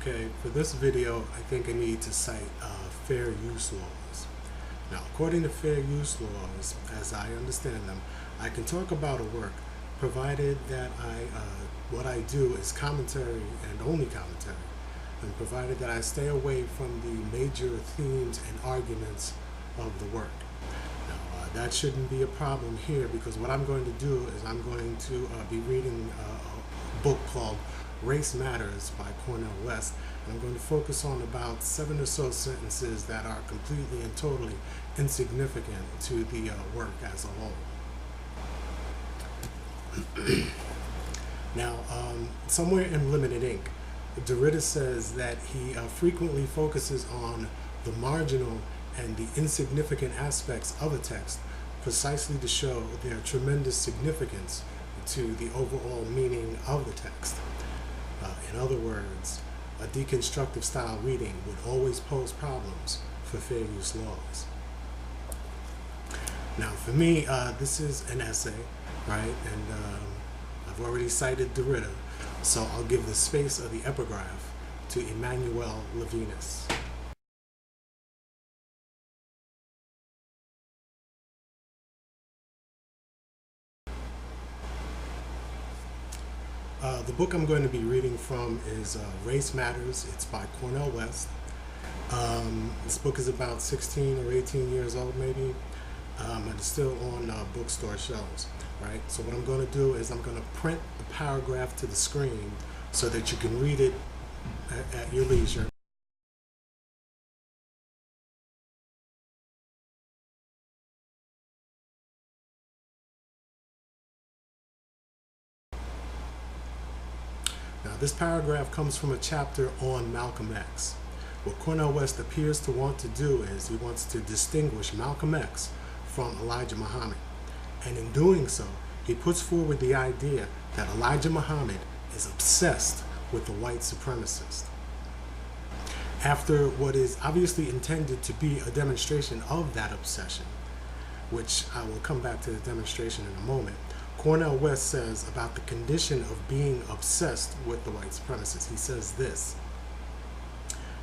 Okay, for this video, I think I need to cite fair use laws. Now, according to fair use laws, as I understand them, I can talk about a work provided that what I do is commentary and only commentary, and provided that I stay away from the major themes and arguments of the work. Now, that shouldn't be a problem here, because what I'm going to do is I'm going to be reading a book called Race Matters by Cornel, and I'm going to focus on about 7 or so sentences that are completely and totally insignificant to the work as a whole. Now, somewhere in Limited Ink, Derrida says that he frequently focuses on the marginal and the insignificant aspects of a text precisely to show their tremendous significance to the overall meaning of the text. In other words, a deconstructive style reading would always pose problems for fair use laws. Now, for me, this is an essay, right? And I've already cited Derrida, so I'll give the space of the epigraph to Emmanuel Levinas. The book I'm going to be reading from is Race Matters. It's by Cornel. This book is about 16 or 18 years old, maybe, and it's still on bookstore shelves, right? So what I'm going to do is I'm going to print the paragraph to the screen so that you can read it at your leisure. Now, this paragraph comes from a chapter on Malcolm X. What Cornel appears to want to do is he wants to distinguish Malcolm X from Elijah Muhammad. And in doing so, he puts forward the idea that Elijah Muhammad is obsessed with the white supremacist. After what is obviously intended to be a demonstration of that obsession, which I will come back to the demonstration in a moment, Cornel says about the condition of being obsessed with the white supremacists. He says this: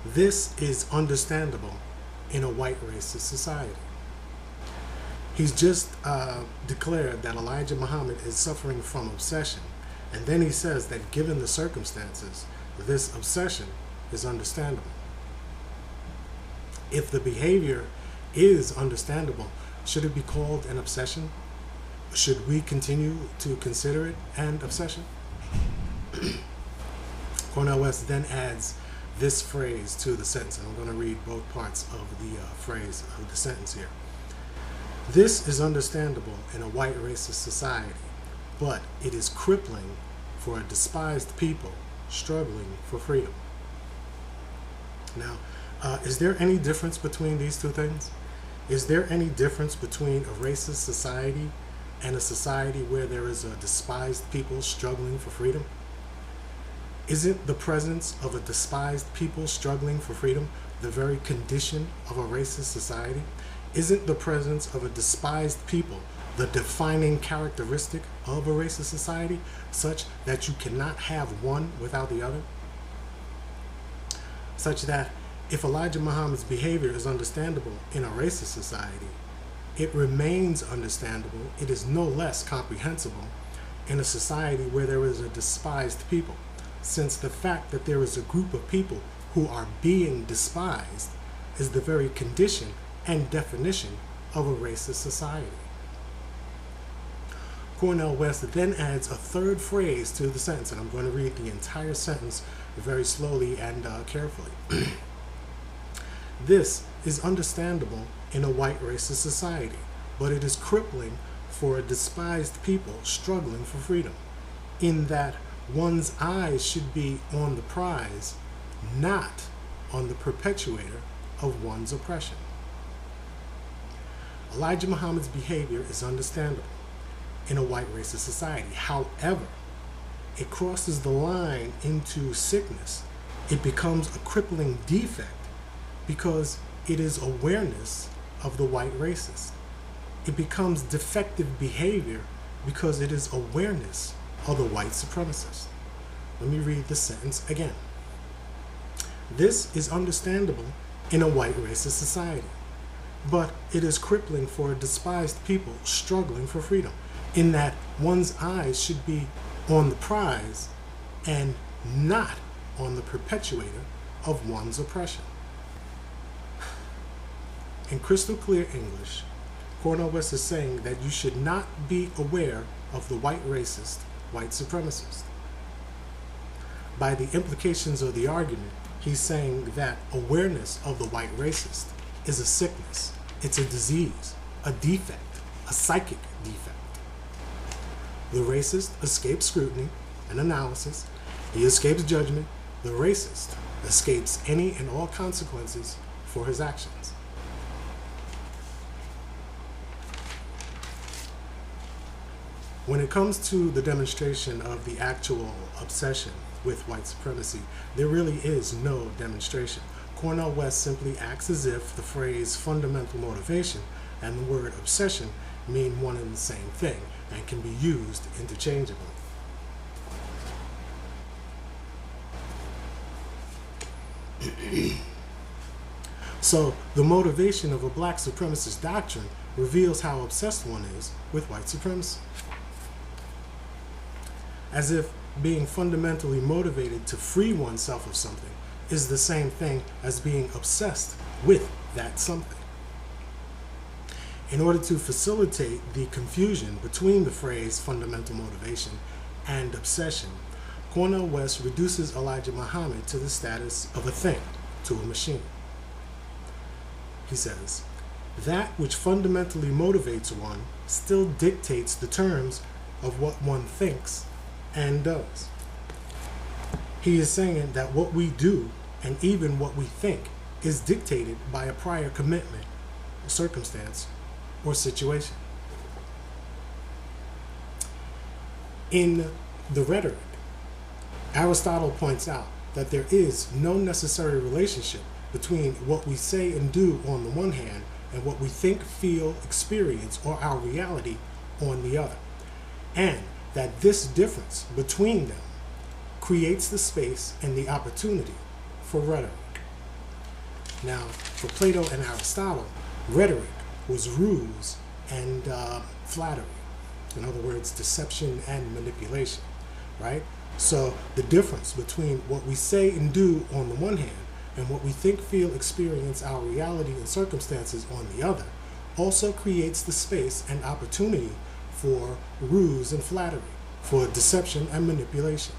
"This is understandable in a white racist society." He's just declared that Elijah Muhammad is suffering from obsession, and then he says that given the circumstances, this obsession is understandable. If the behavior is understandable, should it be called an obsession? Should we continue to consider it an obsession? Cornel then adds this phrase to the sentence, and I'm going to read both parts of the phrase of the sentence here. "This is understandable in a white racist society, but it is crippling for a despised people struggling for freedom." Now, is there any difference between these two things? Is there any difference between a racist society and a society where there is a despised people struggling for freedom? Isn't the presence of a despised people struggling for freedom the very condition of a racist society? Isn't the presence of a despised people the defining characteristic of a racist society, such that you cannot have one without the other? Such that if Elijah Muhammad's behavior is understandable in a racist society, it remains understandable, it is no less comprehensible in a society where there is a despised people, since the fact that there is a group of people who are being despised is the very condition and definition of a racist society. Cornel then adds a third phrase to the sentence, and I'm going to read the entire sentence very slowly and carefully. "This is understandable in a white racist society, but it is crippling for a despised people struggling for freedom, in that one's eyes should be on the prize, not on the perpetuator of one's oppression." Elijah Muhammad's behavior is understandable in a white racist society. However, it crosses the line into sickness. It becomes a crippling defect because it is awareness of the white racist. It becomes defective behavior because it is awareness of the white supremacist. Let me read the sentence again. This is understandable in a white racist society, but it is crippling for a despised people struggling for freedom, in that one's eyes should be on the prize and not on the perpetuator of one's oppression. In crystal clear English, Cornel West is saying that you should not be aware of the white racist, white supremacist. By the implications of the argument, he's saying that awareness of the white racist is a sickness, it's a disease, a defect, a psychic defect. The racist escapes scrutiny and analysis. He escapes judgment. The racist escapes any and all consequences for his actions. When it comes to the demonstration of the actual obsession with white supremacy, there really is no demonstration. Cornel West simply acts as if the phrase fundamental motivation and the word obsession mean one and the same thing and can be used interchangeably. So, the motivation of a black supremacist doctrine reveals how obsessed one is with white supremacy. As if being fundamentally motivated to free oneself of something is the same thing as being obsessed with that something. In order to facilitate the confusion between the phrase fundamental motivation and obsession, Cornel West reduces Elijah Muhammad to the status of a thing, to a machine. He says, that which fundamentally motivates one still dictates the terms of what one thinks and does. He is saying that what we do and even what we think is dictated by a prior commitment, circumstance, or situation. In the rhetoric, Aristotle points out that there is no necessary relationship between what we say and do on the one hand and what we think, feel, experience, or our reality on the other, and that this difference between them creates the space and the opportunity for rhetoric. Now, for Plato and Aristotle, rhetoric was ruse and flattery. In other words, deception and manipulation, right? So the difference between what we say and do on the one hand and what we think, feel, experience, our reality and circumstances on the other also creates the space and opportunity for ruse and flattery, for deception and manipulation.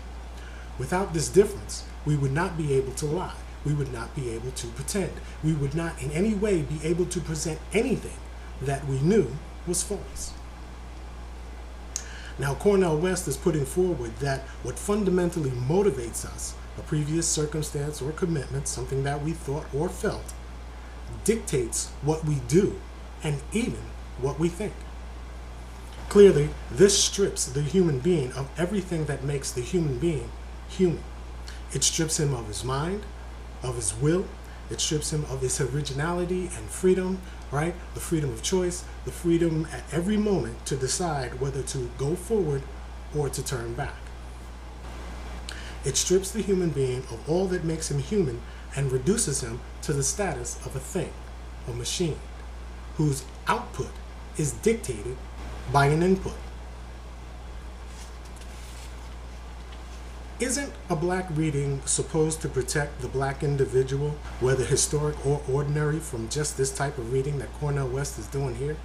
Without this difference, we would not be able to lie. We would not be able to pretend. We would not in any way be able to present anything that we knew was false. Now, Cornel West is putting forward that what fundamentally motivates us, a previous circumstance or commitment, something that we thought or felt, dictates what we do and even what we think. Clearly, this strips the human being of everything that makes the human being human. It strips him of his mind, of his will. It strips him of his originality and freedom, right? The freedom of choice, the freedom at every moment to decide whether to go forward or to turn back. It strips the human being of all that makes him human and reduces him to the status of a thing, a machine, whose output is dictated by an input. Isn't a black reading supposed to protect the black individual, whether historic or ordinary, from just this type of reading that Cornel West is doing here?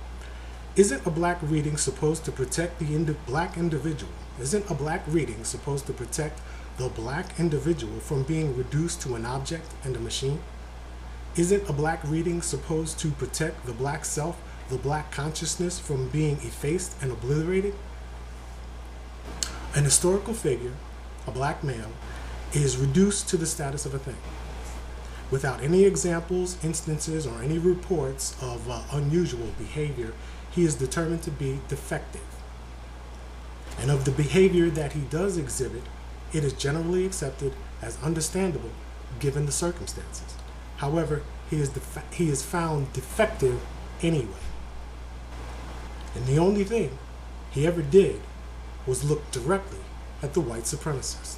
Isn't a black reading supposed to protect the black individual? Isn't a black reading supposed to protect the black individual from being reduced to an object and a machine? Isn't a black reading supposed to protect the black self, the black consciousness, from being effaced and obliterated? An historical figure, a black male, is reduced to the status of a thing. Without any examples, instances, or any reports of unusual behavior, he is determined to be defective. And of the behavior that he does exhibit, it is generally accepted as understandable given the circumstances. However, he is found defective anyway. And the only thing he ever did was look directly at the white supremacist.